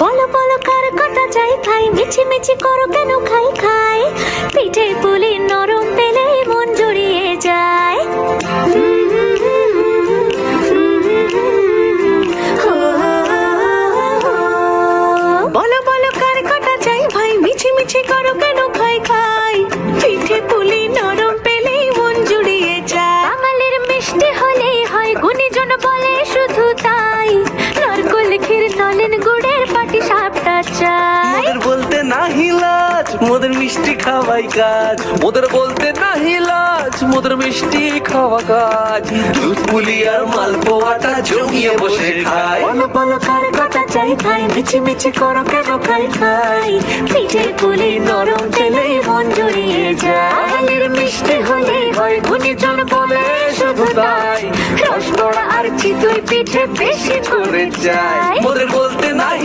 বলো বলো কার কটা চাই খাই, মিছি মিছি করো কেন খাই খাই, পিঠে পুলি নরম পেলে মন জড়িয়ে যায়। বলো বলো কার কটা চাই ভাই, মিছি মিছি করো কেন খাই খাই, পিঠে পুলি নরম পেলে মন জুড়িয়ে যায়। বাঙালির মিষ্টি হলেই হয়, গুণীজন বলে শুধু তাই, নারকোল ক্ষীর নলেন গুড়ের পাটি সাপটা চাই। মোদের বলতে নাহি লাজ, মোদের মিষ্টি খাওয়াই কাজ, মোদের বলতে নাহি লাজ, মোদের মিষ্টি খাওয়া কাজ। দুধ পুলি আর মালপোয়াটা জমিয়ে বসে খায়। বলো বলো কার কটা চাই খাই, মিছি মিছি করো কেন খাই খাই, পিঠে পুলি নরম পেলে মন জড়িয়ে যায়। বাঙালির মিষ্টি হলেই হয়, গুণীজন বলে শুধু তাই, রসবড়া আর চিতই পিঠে বেশি করে যায়। মোদের বলতে নাহি